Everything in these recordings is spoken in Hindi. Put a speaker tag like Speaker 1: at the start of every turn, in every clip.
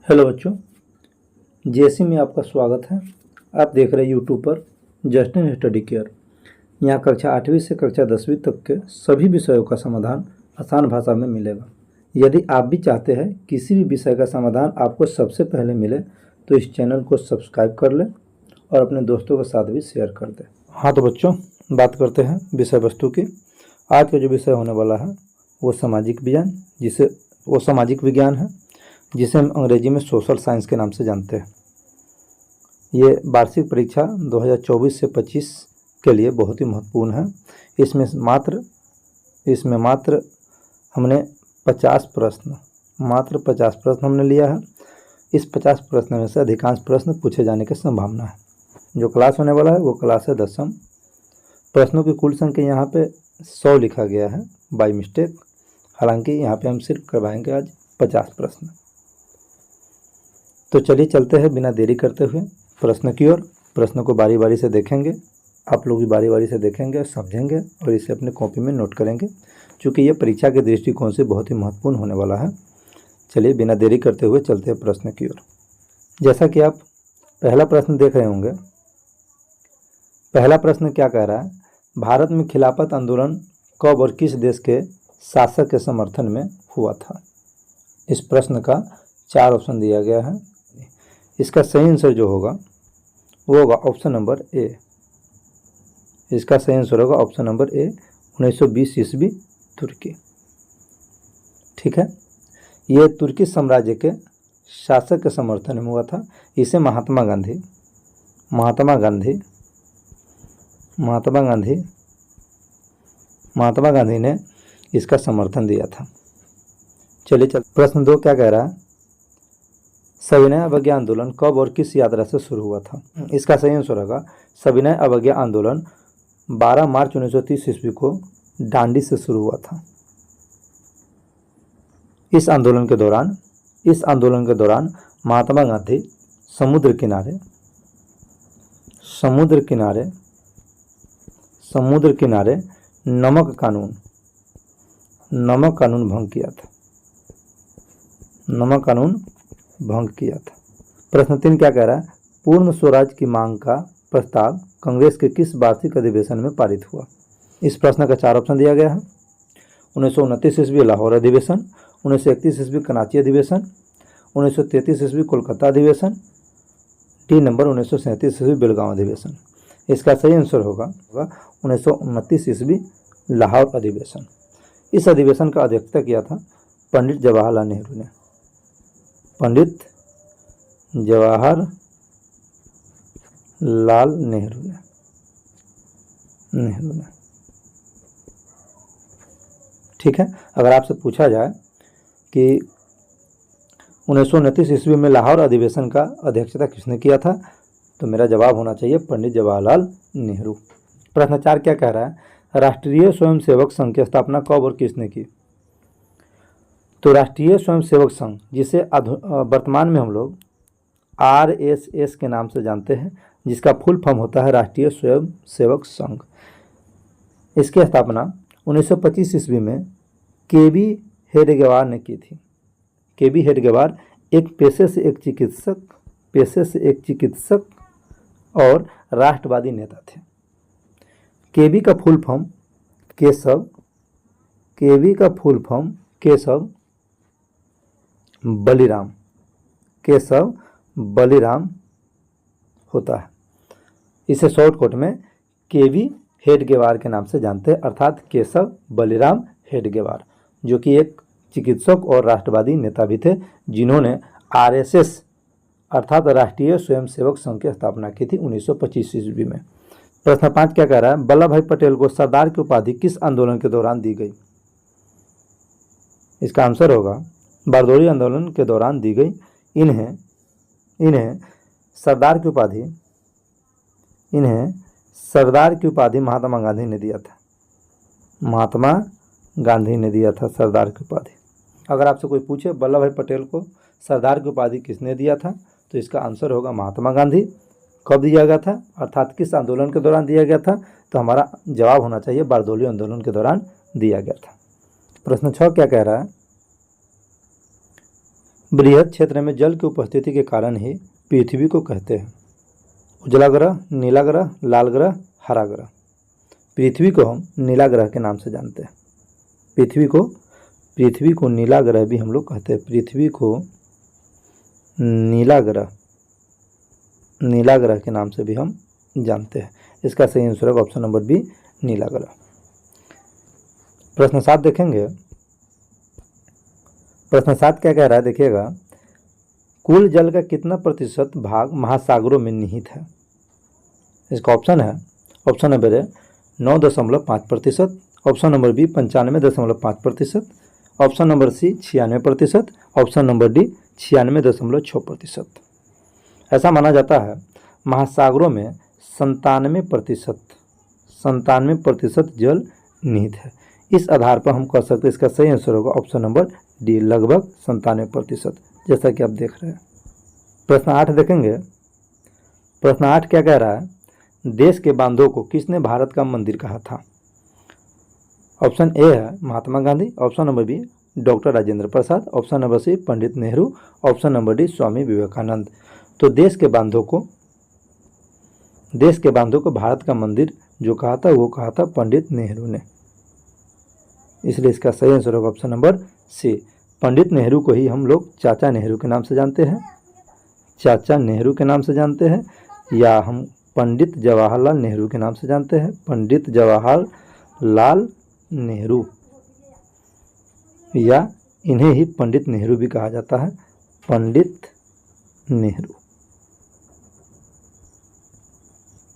Speaker 1: हेलो बच्चों, जेएससी में आपका स्वागत है। आप देख रहे हैं यूट्यूब पर जस्टिन स्टडी केयर। यहाँ कक्षा 8वीं से कक्षा 10वीं तक के सभी विषयों का समाधान आसान भाषा में मिलेगा। यदि आप भी चाहते हैं किसी भी विषय का समाधान आपको सबसे पहले मिले तो इस चैनल को सब्सक्राइब कर लें और अपने दोस्तों के साथ भी शेयर कर दें। हाँ तो बच्चों, बात करते हैं विषय वस्तु की। आज का जो विषय होने वाला है वो सामाजिक विज्ञान है, जिसे हम अंग्रेजी में सोशल साइंस के नाम से जानते हैं। ये वार्षिक परीक्षा 2024 से 25 के लिए बहुत ही महत्वपूर्ण है। इसमें मात्र हमने 50 प्रश्न हमने लिया है। इस 50 प्रश्न में से अधिकांश प्रश्न पूछे जाने की संभावना है। जो क्लास होने वाला है वो क्लास है 10वीं। प्रश्नों की कुल संख्या यहाँ पे 100 लिखा गया है बाय मिस्टेक। हालांकि यहाँ पे हम सिर्फ करवाएंगे आज 50 प्रश्न। तो चलिए चलते हैं बिना देरी करते हुए प्रश्न की ओर। प्रश्न को बारी बारी से देखेंगे, आप लोग भी बारी बारी से देखेंगे, समझेंगे और इसे अपने कॉपी में नोट करेंगे, क्योंकि ये परीक्षा के दृष्टिकोण से बहुत ही महत्वपूर्ण होने वाला है। चलिए बिना देरी करते हुए चलते हैं प्रश्न की ओर। जैसा कि आप पहला प्रश्न देख रहे होंगे, पहला प्रश्न क्या कह रहा है? भारत में खिलाफत आंदोलन कब और किस देश के शासक के समर्थन में हुआ था? इस प्रश्न का 4 ऑप्शन दिया गया है। इसका सही आंसर जो होगा वो होगा ऑप्शन नंबर ए। इसका सही आंसर होगा ऑप्शन नंबर ए, 1920 ईस्वी तुर्की। ठीक है, ये तुर्की साम्राज्य के शासक के समर्थन में हुआ था। इसे महात्मा गांधी ने इसका समर्थन दिया था। चलिए प्रश्न 2 क्या कह रहा है? सविनय अवज्ञा आंदोलन कब और किस यात्रा से शुरू हुआ था? इसका सही आंसर होगा सविनय अवज्ञा आंदोलन 12 मार्च 1930 ईस्वी को डांडी से शुरू हुआ था। इस आंदोलन के दौरान महात्मा गांधी समुद्र किनारे नमक कानून भंग किया था। प्रश्न 3 क्या कह रहा है? पूर्ण स्वराज की मांग का प्रस्ताव कांग्रेस के किस वार्षिक अधिवेशन में पारित हुआ? इस प्रश्न का 4 ऑप्शन दिया गया है। 1929 ईस्वी लाहौर अधिवेशन, 1931 ईस्वी कराची अधिवेशन, 1933 ईस्वी कोलकाता अधिवेशन, डी नंबर 1937 ईस्वी बेलगांव अधिवेशन। इसका सही आंसर होगा 1929 ईस्वी लाहौर अधिवेशन। इस अधिवेशन का अध्यक्षता किया था पंडित जवाहरलाल नेहरू ने। ठीक है, अगर आपसे पूछा जाए कि 1929 ईस्वी में लाहौर अधिवेशन का अध्यक्षता किसने किया था, तो मेरा जवाब होना चाहिए पंडित जवाहरलाल नेहरू। प्रश्न 4 क्या कह रहा है? राष्ट्रीय स्वयंसेवक संघ की स्थापना कब और किसने की? तो राष्ट्रीय स्वयंसेवक संघ, जिसे वर्तमान में हम लोग RSS के नाम से जानते हैं, जिसका फुल फॉर्म होता है राष्ट्रीय स्वयंसेवक संघ, इसकी स्थापना 1925 ईस्वी में केबी हेडगेवार ने की थी। केबी हेडगेवार एक पेशे से एक चिकित्सक और राष्ट्रवादी नेता थे। केबी का फुल फॉर्म केशव बलिराम होता है। इसे शॉर्टकट में केबी हेडगेवार के नाम से जानते हैं, अर्थात केशव बलिराम हेडगेवार, जो कि एक चिकित्सक और राष्ट्रवादी नेता भी थे, जिन्होंने RSS अर्थात राष्ट्रीय स्वयंसेवक संघ की स्थापना की थी 1925 ईस्वी में। प्रश्न 5 क्या कह रहा है? वल्लभ भाई पटेल को सरदार की उपाधि किस आंदोलन के दौरान दी गई? इसका आंसर होगा बारदौली आंदोलन के दौरान दी गई। इन्हें सरदार की उपाधि महात्मा गांधी ने दिया था। सरदार की उपाधि। अगर आपसे कोई पूछे वल्लभ भाई पटेल को सरदार की उपाधि किसने दिया था, तो इसका आंसर होगा महात्मा गांधी। कब दिया गया था, अर्थात किस आंदोलन के दौरान दिया गया था? तो हमारा जवाब होना चाहिए बारदौली आंदोलन के दौरान दिया गया था। प्रश्न 6 क्या कह रहा है? बृहद क्षेत्र में जल की उपस्थिति के कारण ही पृथ्वी को कहते हैं उजला ग्रह, नीला ग्रह, लाल ग्रह, हरा ग्रह। पृथ्वी को हम नीला ग्रह के नाम से जानते हैं। पृथ्वी को नीला ग्रह भी हम लोग कहते हैं। पृथ्वी को नीला ग्रह के नाम से भी हम जानते हैं। इसका सही आंसर होगा ऑप्शन नंबर बी, नीला ग्रह। प्रश्न 7 देखेंगे। प्रश्न 7 क्या कह रहा है, देखिएगा। कुल जल का कितना प्रतिशत भाग महासागरों में निहित है? इसका ऑप्शन है, option number A 9.5%, option number B 95.5%, option number C 96%, option number D 96.6%। ऐसा माना जाता है महासागरों में 97% जल निहित है। इस आधार पर हम कह सकते हैं इसका सही आंसर होगा ऑप्शन नंबर डी, लगभग 97%, जैसा कि आप देख रहे हैं। प्रश्न 8 देखेंगे। प्रश्न 8 क्या कह रहा है, देश के बांधों को किसने भारत का मंदिर कहा था? ऑप्शन ए है Mahatma Gandhi, option number B doctor Rajendra Prasad, option number C Pandit Nehru, option number D Swami Vivekananda. तो देश के बांधों को भारत का मंदिर जो कहा था वो कहा था पंडित नेहरू ने। इसलिए इसका सही आंसर होगा option number C. Pandit Nehru को ही हम लोग चाचा नेहरू के नाम से जानते हैं, चाचा नेहरू के नाम से जानते हैं, या हम पंडित जवाहरलाल नेहरू के नाम से जानते हैं, पंडित जवाहरलाल नेहरू, या इन्हें ही पंडित नेहरू भी कहा जाता है, पंडित नेहरू।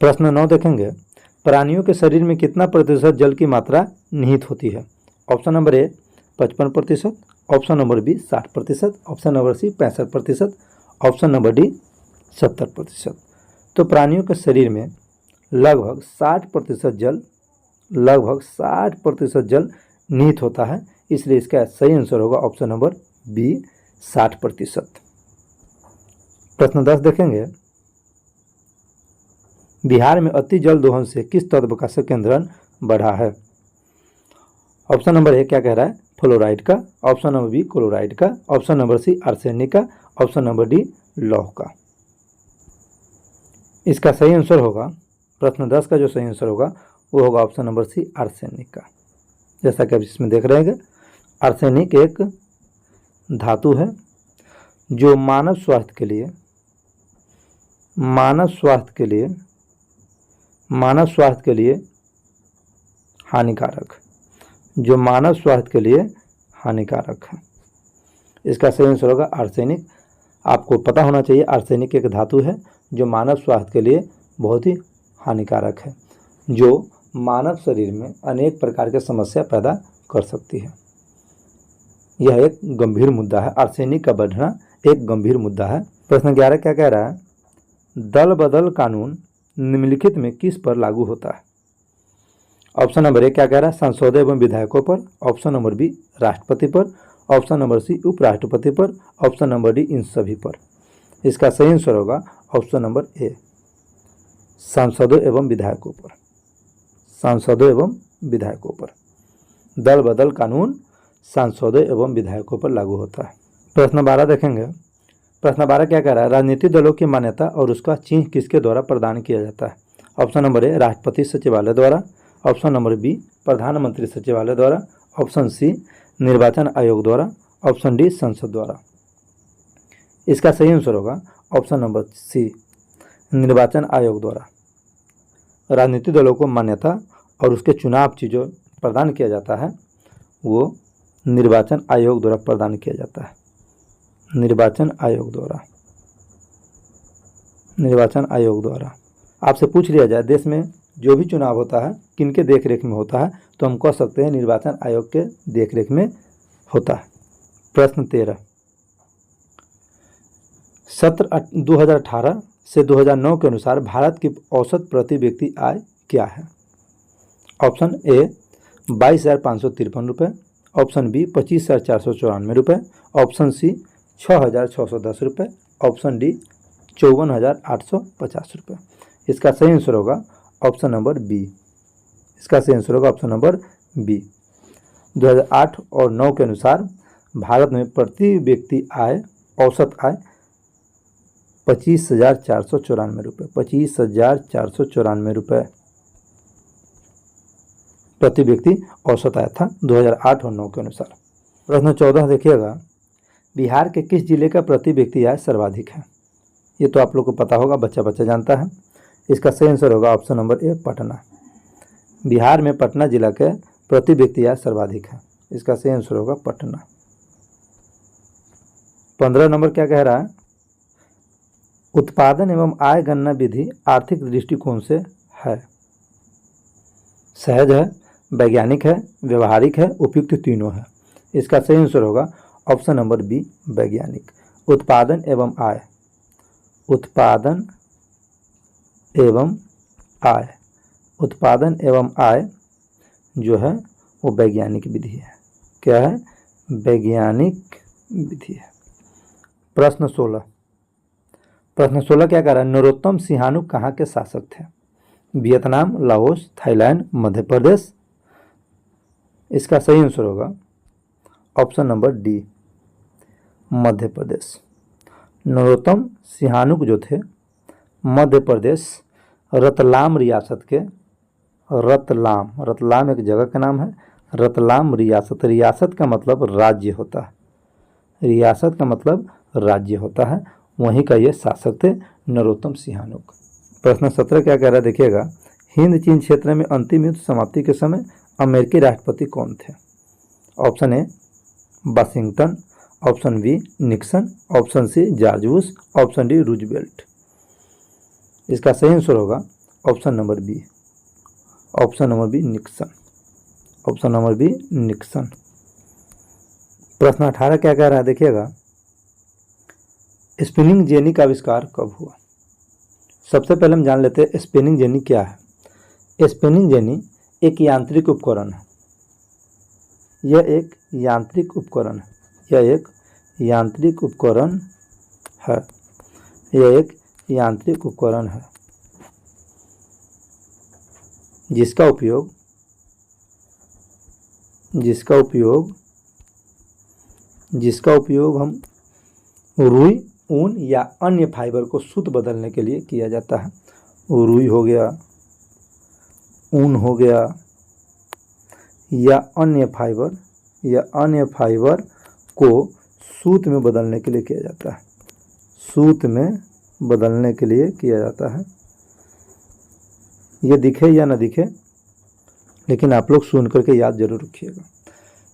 Speaker 1: प्रश्न 9 देखेंगे। प्राणियों के शरीर में कितना प्रतिशत जल की मात्रा निहित होती है? Option number A 55%, option number B 60%, option number C 65%, option number D 70%। तो प्राणियों के शरीर में लगभग 60% जल निहित होता है। इसलिए इसका सही आंसर होगा ऑप्शन नंबर बी 60%। प्रश्न 10 देखेंगे। बिहार में अति जल दोहन से किस तत्व का संकेंद्रण बढ़ा है? ऑप्शन नंबर ए क्या कह रहा है, फ्लोराइड का, ऑप्शन नंबर बी क्लोराइड का, ऑप्शन नंबर सी आर्सेनिक का, ऑप्शन नंबर डी लौह का। इसका सही आंसर होगा, प्रश्न 10 का जो सही आंसर होगा वो होगा ऑप्शन नंबर सी आर्सेनिक का। जैसा कि आप इसमें देख रहे हैं, आर्सेनिक एक धातु है जो मानव स्वास्थ्य के लिए हानिकारक है। इसका सही आंसर होगा आर्सेनिक। आपको पता होना चाहिए आर्सेनिक एक धातु है जो मानव स्वास्थ्य के लिए बहुत ही हानिकारक है, जो मानव शरीर में अनेक प्रकार के समस्या पैदा कर सकती है। यह एक गंभीर मुद्दा है, आर्सेनिक का बढ़ना एक गंभीर मुद्दा है। प्रश्न 11 क्या कह रहा है, दल बदल कानून निम्नलिखित में किस पर लागू होता है? ऑप्शन नंबर ए क्या कह रहा है, सांसदों एवं विधायकों पर, ऑप्शन नंबर बी राष्ट्रपति पर, ऑप्शन नंबर सी उपराष्ट्रपति पर, ऑप्शन नंबर डी इन सभी पर। इसका सही आंसर होगा ऑप्शन नंबर ए, सांसदों एवं विधायकों पर। दल बदल कानून सांसदों एवं विधायकों पर लागू होता है। प्रश्न 12 देखेंगे। प्रश्न 12 क्या कह रहा है, राजनीतिक दलों की मान्यता और उसका चिन्ह किसके द्वारा प्रदान किया जाता है? ऑप्शन नंबर ए राष्ट्रपति सचिवालय द्वारा, ऑप्शन नंबर बी प्रधानमंत्री सचिवालय द्वारा, ऑप्शन सी निर्वाचन आयोग द्वारा, ऑप्शन डी संसद द्वारा। इसका सही आंसर होगा ऑप्शन नंबर सी निर्वाचन आयोग द्वारा। राजनीतिक दलों को मान्यता और उसके चुनाव जो प्रदान किया जाता है वो निर्वाचन आयोग द्वारा प्रदान किया जाता है। निर्वाचन आयोग द्वारा आपसे पूछ लिया जाए देश में जो भी चुनाव होता है किनके देखरेख में होता है, तो हम कह सकते हैं निर्वाचन आयोग के देखरेख में होता है। प्रश्न 13, सत्र 2018 से 2009 के अनुसार भारत की औसत प्रति व्यक्ति आय क्या है? ऑप्शन ए 22,553 रुपये, ऑप्शन बी 25,494 रुपये, ऑप्शन सी 6,610 रुपये, ऑप्शन डी 54,850 रुपये। इसका सही आंसर होगा ऑप्शन नंबर बी। 2008 और 9 के अनुसार भारत में प्रति व्यक्ति आय औसत आय 25,494 रुपये, 25,494 रुपये प्रति व्यक्ति औसत आया था 2008 और 9 के अनुसार। प्रश्न 14 देखिएगा, बिहार के किस जिले का प्रति व्यक्ति आय सर्वाधिक है? ये तो आप लोग को पता होगा, बच्चा बच्चा जानता है। इसका सही आंसर होगा ऑप्शन नंबर ए, पटना। बिहार में पटना जिला के प्रति व्यक्ति आय सर्वाधिक है। इसका सही आंसर होगा पटना। 15 नंबर क्या कह रहा है? उत्पादन एवं आय गणना विधि आर्थिक दृष्टिकोण से है, सहज है, वैज्ञानिक है, व्यवहारिक है, उपयुक्त तीनों है। इसका सही आंसर होगा ऑप्शन नंबर बी, वैज्ञानिक। उत्पादन एवं आय, उत्पादन एवं आय, उत्पादन एवं आय जो है वो वैज्ञानिक विधि है। क्या है? वैज्ञानिक विधि है। प्रश्न 16, प्रश्न 16 क्या कह रहा है? नरोत्तम सिंहानुक कहाँ के शासक थे? Vietnam, Laos, Thailand, Madhya Pradesh. इसका सही आंसर होगा option number D, Madhya Pradesh. Narottam Sihanouk जो थे मध्य प्रदेश रतलाम रियासत के, रतलाम, रतलाम एक जगह का नाम है, रतलाम रियासत, रियासत का मतलब राज्य होता है, रियासत का मतलब राज्य होता है, वहीं का ये शासक थे नरोत्तम सिंहानुक। प्रश्न 17 क्या कह रहा है देखिएगा, हिंद चीन क्षेत्र में अंतिम युद्ध समाप्ति के समय अमेरिकी राष्ट्रपति कौन थे? Option A Washington, option B Nixon, option C George Bush, option D Roosevelt. इसका सही आंसर होगा option number B, option number B Nixon, option number B Nixon. प्रश्न 18 क्या कह रहा है देखिएगा, स्पिनिंग जेनी का आविष्कार कब हुआ? सबसे पहले हम जान लेते हैं स्पिनिंग जेनी क्या है। स्पिनिंग जेनी एक यांत्रिक उपकरण है, यह एक यांत्रिक उपकरण है, यह एक यांत्रिक उपकरण है, यह एक यांत्रिक उपकरण है जिसका उपयोग हम रुई, ऊन या अन्य फाइबर को शुद्ध बदलने के लिए किया जाता है। रुई हो गया, ऊन हो गया या अन्य फाइबर को सूत में बदलने के लिए किया जाता है, सूत में बदलने के लिए किया जाता है। ये दिखे या ना दिखे, लेकिन आप लोग सुन करके याद जरूर रखिएगा।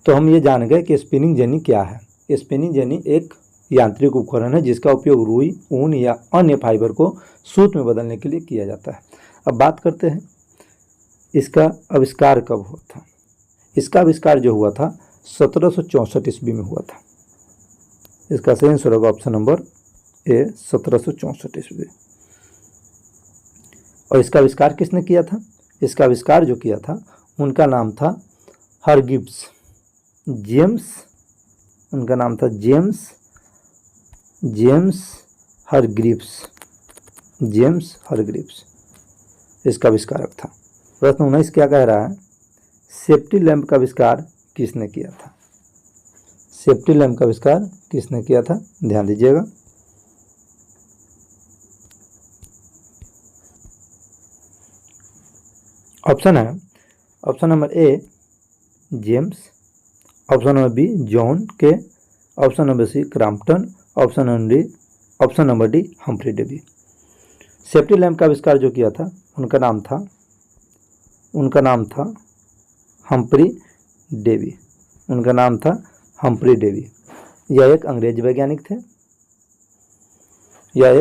Speaker 1: तो हम ये जान गए कि स्पिनिंग जेनी क्या है। स्पिनिंग जेनी एक यांत्रिक उपकरण है जिसका उपयोग रुई, ऊन या अन्य फाइबर को सूत में बदलने के लिए किया जाता है। अब बात करते हैं इसका आविष्कार कब हुआ था। इसका आविष्कार जो हुआ था 1764 ईस्वी में हुआ था। इसका सही आंसर होगा ऑप्शन नंबर ए, 1764 ईस्वी। और इसका आविष्कार किसने किया था? इसका आविष्कार जो किया था उनका नाम था हरगिव्स, जेम्स, उनका नाम था जेम्स हरग्रीव्स, जेम्स हरग्रीव्स इसका आविष्कारक था। प्रश्न 19 क्या कह रहा है, सेफ्टी लैंप का आविष्कार किसने किया था? सेफ्टी लैंप का आविष्कार किसने किया था? ध्यान दीजिएगा। ऑप्शन है option number A James, option number B John Kay, option number C Crompton, option number D Humphry Davy. Safety lamp का आविष्कार जो किया था उनका नाम था हम्फ्री डेवी, उनका नाम था हम्फ्री डेवी। यह एक अंग्रेज वैज्ञानिक थे, यह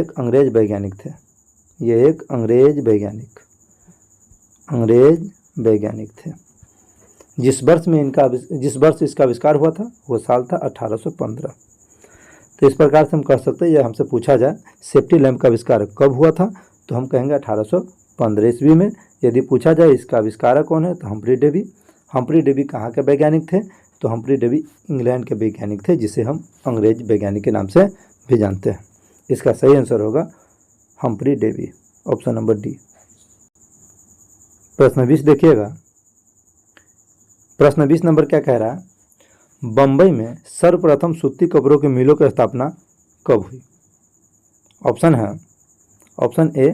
Speaker 1: एक अंग्रेज वैज्ञानिक थे। जिस वर्ष इसका आविष्कार हुआ था वो साल था 1815। तो इस प्रकार से हम कह सकते हैं, यह हमसे पूछा जाए सेफ्टी लैंप का आविष्कार कब हुआ था तो हम कहेंगे 1815 ईस्वी में। यदि पूछा जाए इसका आविष्कारक कौन है तो हम्फ्री डेवी। हम्फ्री डेवी कहाँ के वैज्ञानिक थे? तो हम्फ्री डेवी इंग्लैंड के वैज्ञानिक थे, जिसे हम अंग्रेज वैज्ञानिक के नाम से भी जानते हैं। इसका सही आंसर होगा Humphry Davy, option number D. प्रश्न 20 देखिएगा। प्रश्न 20 नंबर क्या कह रहा है, बम्बई में सर्वप्रथम सूती कपड़ों के मिलों की स्थापना कब हुई? ऑप्शन है, option A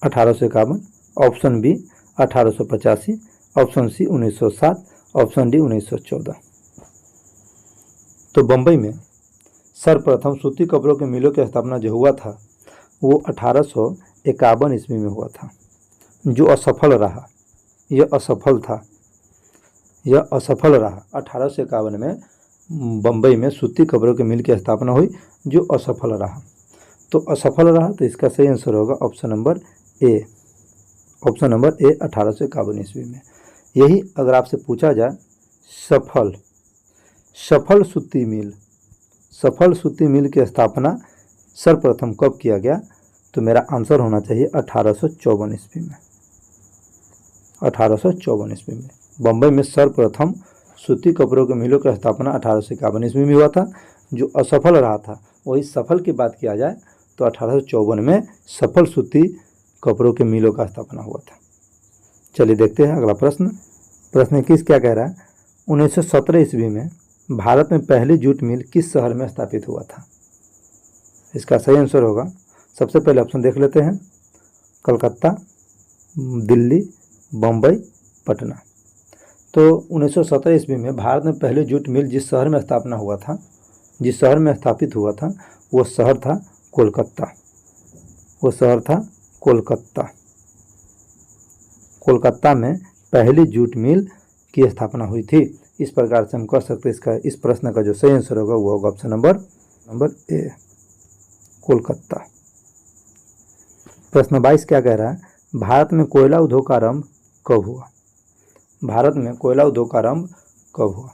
Speaker 1: 1851, option B 1885, option C 1907, option D 1914। तो बम्बई में सर्वप्रथम सूती कपड़ों के मिलों की स्थापना जो हुआ था वो 1851 ईस्वी में हुआ था, जो असफल रहा। यह असफल था, यह असफल रहा। 1851 में बम्बई में सूती कपड़ों के मिल की स्थापना हुई जो असफल रहा। तो असफल रहा तो इसका सही आंसर होगा ऑप्शन नंबर ए। ऑप्शन नंबर ए 1851 ईस्वी में। यही अगर आपसे पूछा जाए सफल सूती मिल की स्थापना सर्वप्रथम कब किया गया, तो मेरा आंसर होना चाहिए 1854 ईस्वी में। 1854 ईस्वी में बम्बई में सर्वप्रथम सूती कपड़ों के मिलों की स्थापना 1851 ईस्वी में हुआ था, जो असफल रहा था। वही सफल की बात किया जाए तो 1854 में सफल सूती कपड़ों के मिलों का स्थापना हुआ था। चलिए देखते हैं अगला प्रश्न। प्रश्न 21 क्या कह रहा है? 1917 ईस्वी में भारत में पहली जूट मिल किस शहर में स्थापित हुआ था? इसका सही आंसर होगा, सबसे पहले ऑप्शन देख लेते हैं, कलकत्ता, दिल्ली, बम्बई, पटना। तो 1917 ईस्वी में भारत में पहली जूट मिल जिस शहर में स्थापना हुआ था, जिस शहर में स्थापित हुआ था, वो शहर था कोलकाता। वो शहर था कोलकाता। कोलकाता में पहली जूट मिल की स्थापना हुई थी। इस प्रकार से हम कह सकते हैं इसका, इस प्रश्न का जो सही आंसर होगा वो होगा ऑप्शन नंबर ए, कोलकाता। प्रश्न 22 क्या कह रहा है? भारत में कोयला उद्योग का आरंभ कब हुआ? भारत में कोयला उद्योग का आरंभ कब हुआ?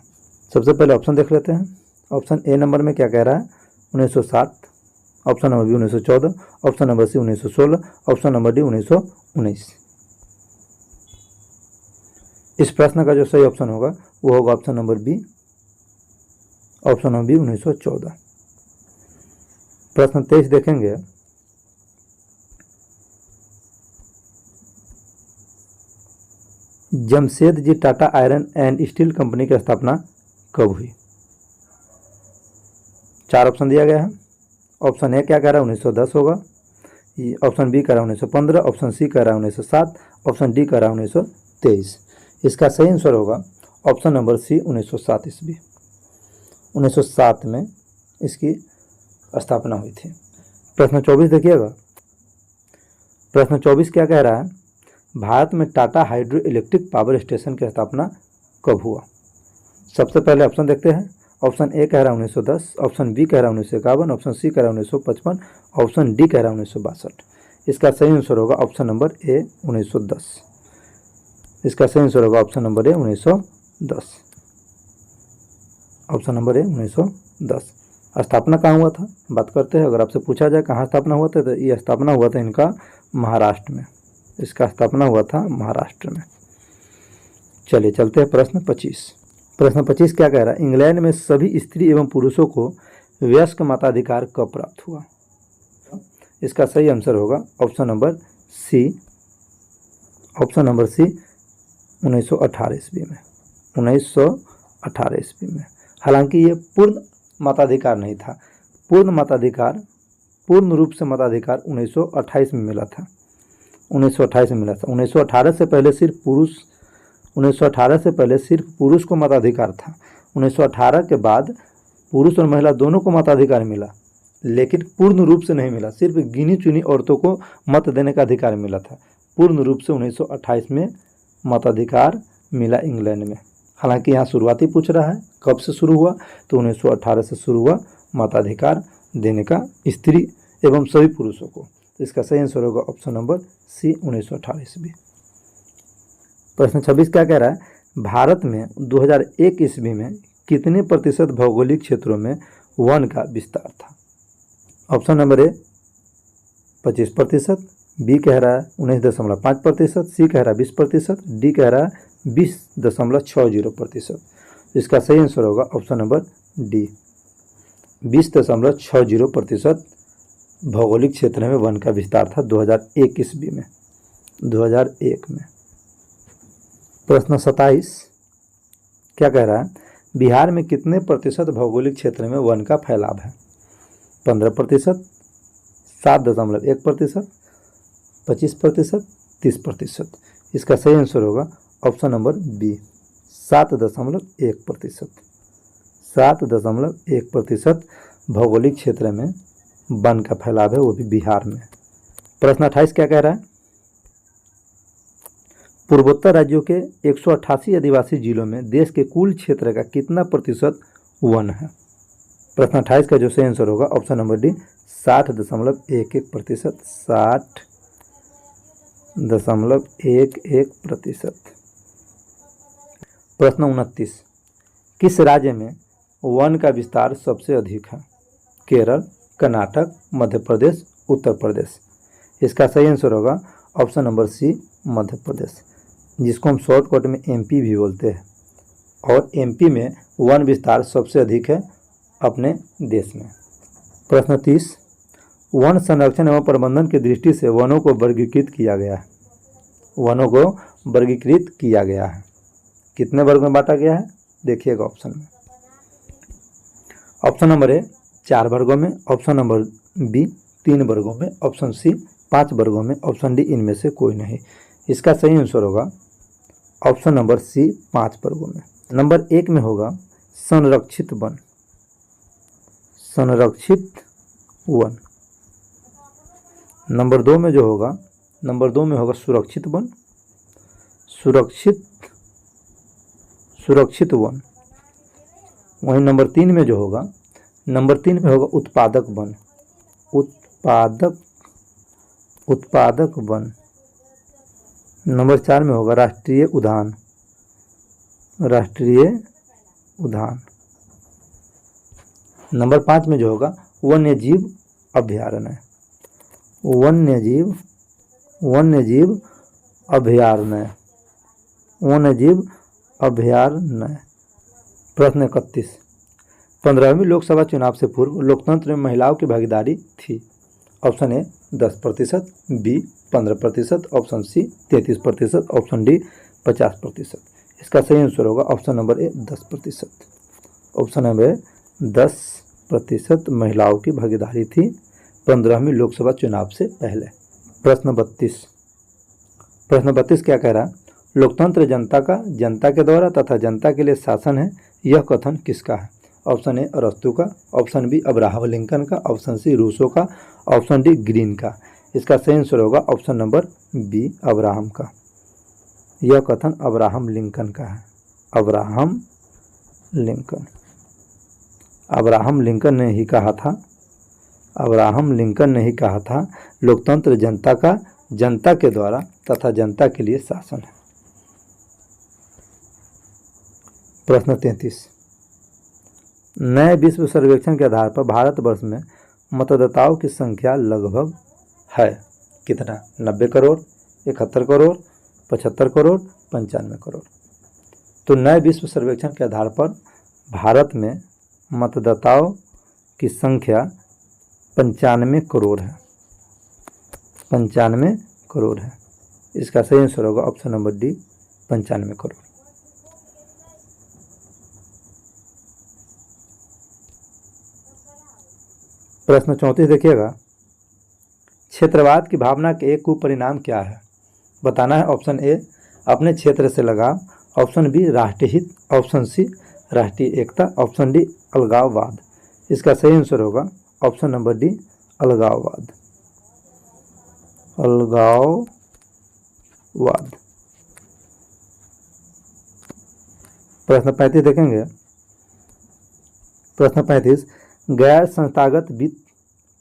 Speaker 1: सबसे पहले ऑप्शन देख लेते हैं। ऑप्शन ए नंबर में क्या कह रहा है? 1907, option number B 1914, option number C 1916, option number D 1919। इस प्रश्न का जो सही ऑप्शन होगा वो होगा option number B, option number B 1914। प्रश्न 23 देखेंगे। Jamshedji Tata iron and steel company की स्थापना कब हुई? 4 ऑप्शन दिया गया है। ऑप्शन ए क्या कह रहा है? 1910 होगा, ऑप्शन बी कह रहा है 1915, ऑप्शन सी कह रहा है 1907, ऑप्शन डी कह रहा है 1923। इसका सही आंसर होगा ऑप्शन नंबर सी 1907 ईस्वी। 1907 में इसकी स्थापना हुई थी। प्रश्न 24 देखिएगा। प्रश्न 24 क्या कह रहा है? भारत में Tata hydro electric power station की स्थापना कब हुआ? सबसे पहले ऑप्शन देखते हैं। ऑप्शन ए कह रहा है 1910, ऑप्शन बी कह रहा है 1951, ऑप्शन सी कह रहा है 1955, ऑप्शन डी कह रहा है 1962। इसका सही आंसर होगा ऑप्शन नंबर ए 1910। इसका सही आंसर होगा ऑप्शन नंबर ए 1910। ऑप्शन नंबर ए 1910। स्थापना कहाँ हुआ था बात करते हैं। अगर आपसे पूछा जाए कहाँ स्थापना हुआ था, तो ये स्थापना हुआ था इनका महाराष्ट्र में। इसका स्थापना हुआ था महाराष्ट्र में। चलिए चलते हैं प्रश्न 25। प्रश्न 25 क्या कह रहा है? इंग्लैंड में सभी स्त्री एवं पुरुषों को वयस्क मताधिकार कब प्राप्त हुआ? इसका सही आंसर होगा option number C, option number C 1918 ईस्वी में। 1918 ईस्वी में। हालांकि ये पूर्ण मताधिकार नहीं था। पूर्ण मताधिकार, पूर्ण रूप से मताधिकार 1928 में मिला था। 1928 में मिला था। 1918 से पहले सिर्फ पुरुष, 1918 से पहले सिर्फ पुरुष को मताधिकार था। 1918 के बाद पुरुष और महिला दोनों को मताधिकार मिला, लेकिन पूर्ण रूप से नहीं मिला। सिर्फ गिनी चुनी औरतों को मत देने का अधिकार मिला था। पूर्ण रूप से 1928 में मताधिकार मिला इंग्लैंड में। हालांकि यहाँ शुरुआती पूछ रहा है कब से शुरू हुआ, तो 1918 से शुरू हुआ मताधिकार देने का स्त्री एवं सभी पुरुषों को। तो इसका सही आंसर होगा ऑप्शन नंबर सी 1918 ईस्वी। प्रश्न 26 क्या कह रहा है? भारत में 2001 ईस्वी में कितने प्रतिशत भौगोलिक क्षेत्रों में वन का विस्तार था? ऑप्शन नंबर ए 25%, बी कह रहा है 19.5%, सी कह रहा है 20%, डी कह रहा है 20.60%। इसका सही आंसर होगा ऑप्शन नंबर डी, 20.60% भौगोलिक क्षेत्र में वन का विस्तार था 2001 ईस्वी में। 2001 में। प्रश्न 27 क्या कह रहा है? बिहार में कितने प्रतिशत भौगोलिक क्षेत्र में वन का फैलाव है? 15%, 7.1%, 25%, 30%। इसका सही आंसर होगा ऑप्शन नंबर बी, 7.1%। 7.1% भौगोलिक क्षेत्र में वन का फैलाव है, वो भी बिहार में। प्रश्न 28 क्या कह रहा है? पूर्वोत्तर राज्यों के 188 आदिवासी जिलों में देश के कुल क्षेत्र का कितना प्रतिशत वन है? प्रश्न 28 का जो सही आंसर होगा ऑप्शन नंबर डी, 60.11%। 60.11%। प्रश्न 29, किस राज्य में वन का विस्तार सबसे अधिक है? केरल, कर्नाटक, मध्य प्रदेश, उत्तर प्रदेश। इसका सही आंसर होगा ऑप्शन नंबर सी, मध्य प्रदेश, जिसको हम शॉर्टकट में एमपी भी बोलते हैं। और एमपी में वन विस्तार सबसे अधिक है अपने देश में। प्रश्न 30, वन संरक्षण एवं प्रबंधन की दृष्टि से वनों को वर्गीकृत किया गया है। वनों को वर्गीकृत किया गया है, कितने वर्ग में बांटा गया है? देखिएगा ऑप्शन में। ऑप्शन नंबर ए 4 वर्गों में, ऑप्शन नंबर बी 3 वर्गों में, ऑप्शन सी 5 वर्गों में, ऑप्शन डी इनमें से कोई नहीं। इसका सही आंसर होगा ऑप्शन नंबर सी, 5 वर्गों में। नंबर 1 में होगा संरक्षित वन, संरक्षित वन। नंबर 2 में जो होगा, नंबर 2 में होगा सुरक्षित वन, सुरक्षित वन। वहीं नंबर 3 में जो होगा, नंबर 3 में होगा उत्पादक वन, उत्पादक वन। नंबर 4 में होगा राष्ट्रीय उद्यान, राष्ट्रीय उद्यान। नंबर 5 में जो होगा वन्यजीव अभयारण्य, वन्यजीव अभयारण्य, वन्यजीव अभयारण्य। प्रश्न 31, 15वीं लोकसभा चुनाव से पूर्व लोकतंत्र में महिलाओं की भागीदारी थी। Option A 10%, B 15%, option C 33%, option D 50%। इसका सही आंसर होगा option number A 10%। Option number 10% महिलाओं की भागीदारी थी 15वीं लोकसभा चुनाव से पहले। प्रश्न 32, प्रश्न 32 क्या कह रहा है? लोकतंत्र जनता का, जनता के द्वारा तथा जनता के लिए शासन है, यह कथन किसका है? ऑप्शन ए अरस्तू का, ऑप्शन बी अब्राहम लिंकन का, ऑप्शन सी रूसो का, ऑप्शन डी ग्रीन का। इसका सही आंसर होगा ऑप्शन नंबर बी अब्राहम का। यह कथन अब्राहम लिंकन का है, अब्राहम लिंकन। अब्राहम लिंकन ने ही कहा था, अब्राहम लिंकन ने ही कहा था लोकतंत्र जनता का, जनता के द्वारा तथा जनता के लिए शासन है। प्रश्न 33, नए विश्व सर्वेक्षण के आधार पर भारतवर्ष में मतदाताओं की संख्या लगभग है कितना? 90 करोड़, 71 करोड़, 75 करोड़, 95 करोड़। तो नए विश्व सर्वेक्षण के आधार पर भारत में मतदाताओं की संख्या 95 करोड़ है, 95 करोड़ है। इसका सही आंसर होगा ऑप्शन नंबर डी 95 करोड़। प्रश्न 34 देखिएगा, क्षेत्रवाद की भावना के एक कुपरिणाम क्या है? बताना है। ऑप्शन ए अपने क्षेत्र से लगाव, ऑप्शन बी राष्ट्रहित, ऑप्शन सी राष्ट्रीय एकता, ऑप्शन डी अलगाववाद। इसका सही आंसर होगा ऑप्शन नंबर डी अलगाववाद, अलगाववाद। प्रश्न 35 देखेंगे। प्रश्न 35, गैर संस्थागत वित्त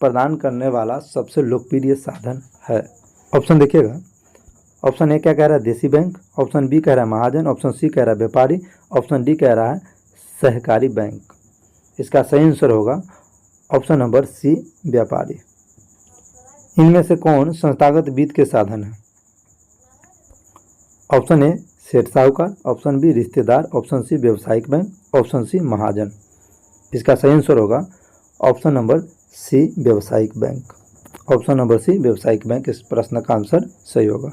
Speaker 1: प्रदान करने वाला सबसे लोकप्रिय साधन है। ऑप्शन देखिएगा। ऑप्शन ए क्या कह रहा है? देसी बैंक, ऑप्शन बी कह रहा है महाजन, ऑप्शन सी कह रहा है व्यापारी, ऑप्शन डी कह रहा है सहकारी बैंक। इसका सही आंसर होगा ऑप्शन नंबर सी व्यापारी। इनमें से कौन संस्थागत वित्त के साधन है? ऑप्शन ए सेठ साहूकार, ऑप्शन बी रिश्तेदार, ऑप्शन सी व्यावसायिक बैंक, ऑप्शन सी महाजन। इसका सही आंसर होगा ऑप्शन नंबर सी व्यावसायिक बैंक। ऑप्शन नंबर सी व्यावसायिक बैंक इस प्रश्न का आंसर सही होगा।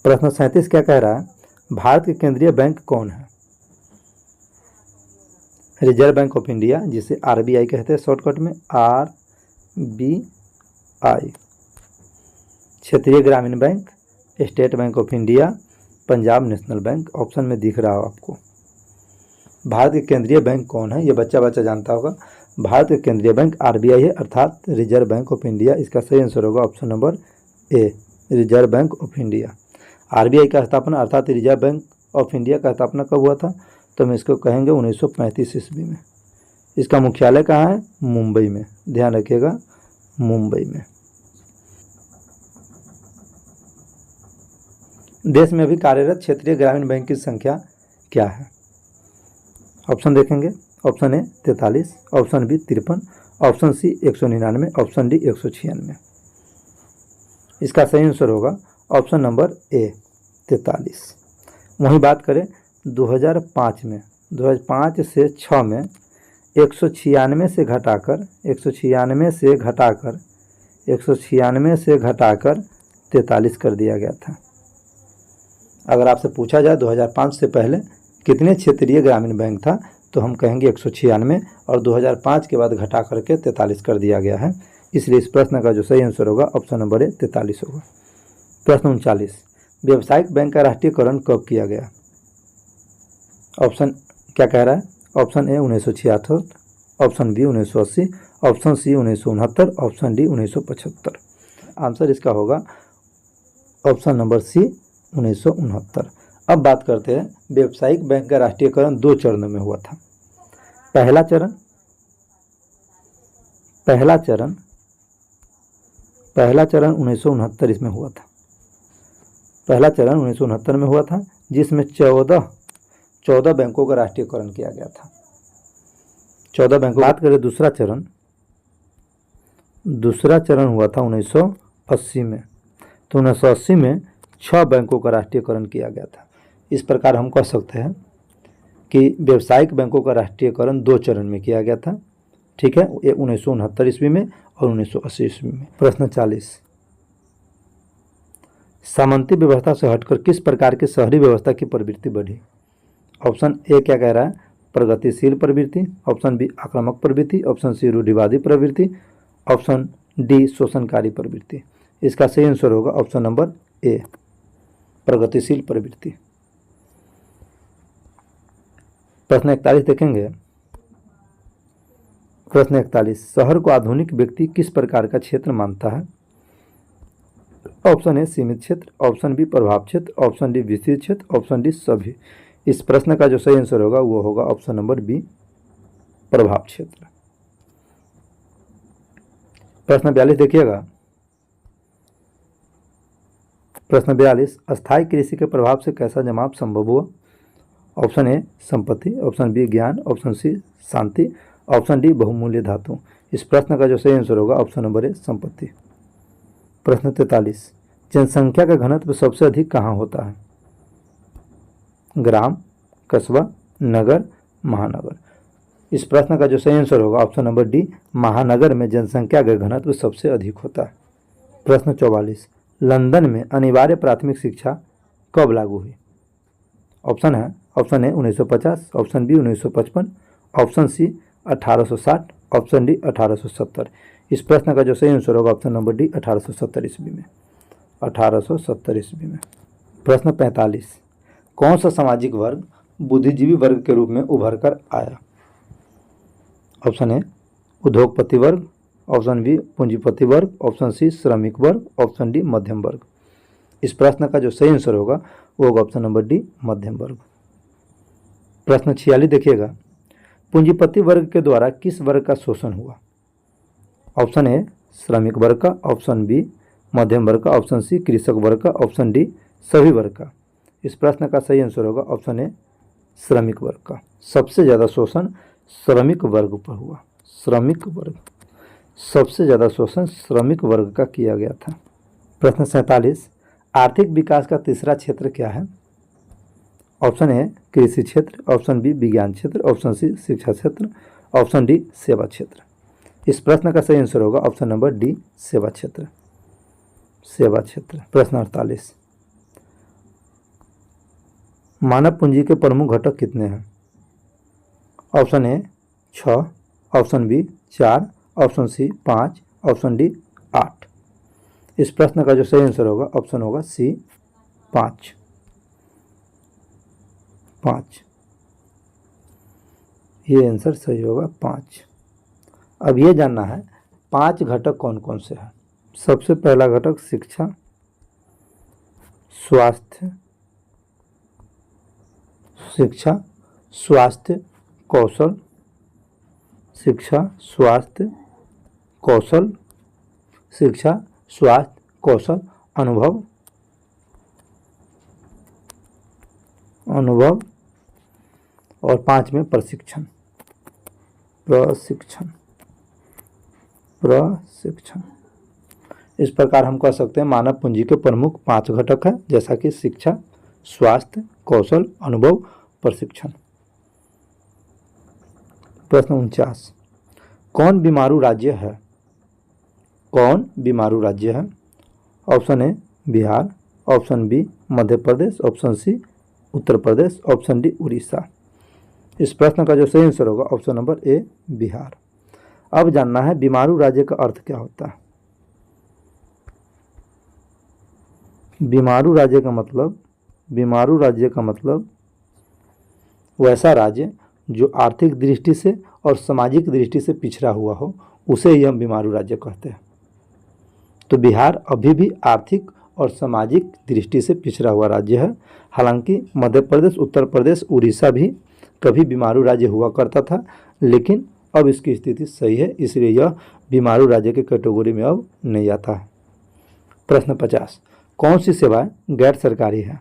Speaker 1: प्रश्न 37 क्या कह रहा है? भारत के केंद्रीय बैंक कौन है? रिजर्व बैंक ऑफ इंडिया, जिसे आरबीआई कहते हैं शॉर्टकट में, आरबीआई। क्षेत्रीय ग्रामीण bank, state bank of India, Punjab national bank. Option में दिख रहा हो आपको। भारत के केंद्रीय बैंक कौन है, ये बच्चा बच्चा जानता होगा। भारत के केंद्रीय बैंक आरबीआई है, अर्थात रिजर्व बैंक ऑफ इंडिया। इसका सही आंसर होगा option number A, reserve bank of India. RBI का स्थापना अर्थात रिजर्व बैंक ऑफ इंडिया का स्थापना कब हुआ था? तो हम इसको कहेंगे 1935 ईस्वी में। इसका मुख्यालय कहाँ है? मुंबई में। ध्यान रखिएगा, मुंबई में। देश में अभी कार्यरत क्षेत्रीय ग्रामीण बैंक की संख्या क्या है? ऑप्शन देखेंगे। Option A 43, option B 53, option C 199, option D 196। इसका सही आंसर होगा ऑप्शन नंबर ए 43। वहीं बात करें 2005 में, 2005 से 6 में 196 से घटाकर 43 कर दिया गया था। अगर आपसे पूछा जाए 2005 से पहले कितने क्षेत्रीय ग्रामीण बैंक था, तो हम कहेंगे 196, और 2005 के बाद घटा करके 43 कर दिया गया है। इसलिए इस प्रश्न का जो सही आंसर होगा ऑप्शन नंबर ए 43 होगा। प्रश्न 39, व्यावसायिक बैंक का राष्ट्रीयकरण कब किया गया? ऑप्शन क्या कह रहा है? Option A 1966, option B 1980, option C 1969, option D 1975। Answer इसका होगा ऑप्शन नंबर सी 1969। अब बात करते हैं व्यावसायिक बैंक का राष्ट्रीयकरण 2 चरणों में हुआ था। पहला चरण 1969 इसमें हुआ था। पहला चरण 1969 में हुआ था, जिसमें 14 बैंकों का राष्ट्रीयकरण किया गया था। 14 बैंकों। बात करें दूसरा चरण हुआ था 1980 में। तो 1980 में 6 बैंकों का राष्ट्रीयकरण किया गया था। इस प्रकार हम कह सकते हैं कि व्यावसायिक बैंकों का राष्ट्रीयकरण 2 चरण में किया गया था। ठीक है, ये 1969 ईस्वी में और 1980 ईस्वी में। प्रश्न 40, सामंती व्यवस्था से हटकर किस प्रकार की शहरी व्यवस्था की प्रवृत्ति बढ़ी? ऑप्शन ए क्या कह रहा है? प्रगतिशील प्रवृत्ति, ऑप्शन बी आक्रामक प्रवृत्ति, ऑप्शन सी रूढ़िवादी प्रवृत्ति, ऑप्शन डी शोषणकारी प्रवृत्ति। इसका सही आंसर होगा ऑप्शन नंबर ए, प्रगतिशील प्रवृत्ति। प्रश्न 41 देखेंगे। प्रश्न 41, शहर को आधुनिक व्यक्ति किस प्रकार का क्षेत्र मानता है? ऑप्शन ए सीमित क्षेत्र, ऑप्शन बी प्रभाव क्षेत्र, ऑप्शन डी विस्तृत क्षेत्र, ऑप्शन डी सभी। इस प्रश्न का जो सही आंसर होगा वो होगा ऑप्शन नंबर बी, प्रभाव क्षेत्र। प्रश्न 42 देखिएगा। प्रश्न 42, अस्थायी कृषि के प्रभाव से कैसा जमाव संभव हुआ? ऑप्शन ए संपत्ति, ऑप्शन बी ज्ञान, ऑप्शन सी शांति, ऑप्शन डी बहुमूल्य धातु। इस प्रश्न का जो सही आंसर होगा ऑप्शन नंबर ए संपत्ति। प्रश्न 43, जनसंख्या का घनत्व सबसे अधिक कहाँ होता है? ग्राम, कस्बा, नगर, महानगर। इस प्रश्न का जो सही आंसर होगा ऑप्शन नंबर डी, महानगर में जनसंख्या का घनत्व सबसे अधिक होता है। प्रश्न 44, लंदन में अनिवार्य प्राथमिक शिक्षा कब लागू हुई? ऑप्शन है, option A 1950, option B 1955, option C 1860, option D 1870। इस प्रश्न का जो सही आंसर होगा ऑप्शन नंबर डी 1870 ईस्वी में। 1870 ईस्वी में। प्रश्न 45, कौन सा सामाजिक वर्ग बुद्धिजीवी वर्ग के रूप में उभर कर आया? ऑप्शन ए उद्योगपति वर्ग, ऑप्शन बी पूंजीपति वर्ग, ऑप्शन सी श्रमिक वर्ग, ऑप्शन डी मध्यम वर्ग। इस प्रश्न का जो सही आंसर होगा वो होगा ऑप्शन नंबर डी, मध्यम वर्ग। प्रश्न 46 देखिएगा। पूंजीपति वर्ग के द्वारा किस वर्ग का शोषण हुआ? ऑप्शन ए श्रमिक वर्ग का, ऑप्शन बी मध्यम वर्ग का, ऑप्शन सी कृषक वर्ग का, ऑप्शन डी सभी वर्ग का। इस प्रश्न का सही आंसर होगा ऑप्शन ए श्रमिक वर्ग का। सबसे ज़्यादा शोषण श्रमिक वर्ग पर हुआ। श्रमिक वर्ग, सबसे ज़्यादा शोषण श्रमिक वर्ग का किया गया था। प्रश्न 47, आर्थिक विकास का तीसरा क्षेत्र क्या है? ऑप्शन ए कृषि क्षेत्र, ऑप्शन बी विज्ञान क्षेत्र, ऑप्शन सी शिक्षा क्षेत्र, ऑप्शन डी सेवा क्षेत्र। इस प्रश्न का सही आंसर होगा ऑप्शन नंबर डी, सेवा क्षेत्र। सेवा क्षेत्र। प्रश्न 48, मानव पूंजी के प्रमुख घटक कितने हैं? Option A 6, option B 4, option C 5, option D 8। इस प्रश्न का जो सही आंसर होगा ऑप्शन होगा सी 5। ये आंसर सही होगा 5। अब ये जानना है 5 घटक कौन कौन से हैं। सबसे पहला घटक शिक्षा, स्वास्थ्य, कौशल, शिक्षा स्वास्थ्य कौशल, अनुभव और 5 में प्रशिक्षण। इस प्रकार हम कह सकते हैं मानव पूंजी के प्रमुख 5 घटक हैं, जैसा कि शिक्षा, स्वास्थ्य, कौशल, अनुभव, प्रशिक्षण। प्रश्न 49, कौन बीमारू राज्य है? Option A Bihar, option B Madhya Pradesh, option C Uttar Pradesh, option D Orissa. इस प्रश्न का जो सही आंसर होगा ऑप्शन नंबर ए बिहार। अब जानना है बीमारू राज्य का अर्थ क्या होता है। बीमारू राज्य का मतलब वैसा राज्य जो आर्थिक दृष्टि से और सामाजिक दृष्टि से पिछड़ा हुआ हो, उसे ही हम बीमारू राज्य कहते हैं। तो बिहार अभी भी आर्थिक और सामाजिक दृष्टि से पिछड़ा हुआ राज्य है। हालांकि मध्य प्रदेश, उत्तर प्रदेश, उड़ीसा भी कभी बीमारू राज्य हुआ करता था, लेकिन अब इसकी स्थिति सही है, इसलिए यह बीमारू राज्य के कैटेगरी में अब नहीं आता है। प्रश्न 50, कौन सी सेवाएं गैर सरकारी है?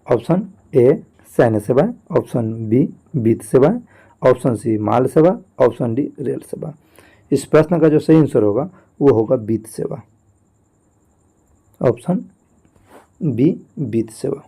Speaker 1: ऑप्शन ए सैन्य सेवाएं, ऑप्शन बी वित्त सेवाएं, ऑप्शन सी माल सेवा, ऑप्शन डी रेल सेवा। इस प्रश्न का जो सही आंसर होगा वो होगा वित्त सेवा, ऑप्शन बी वित्त सेवा।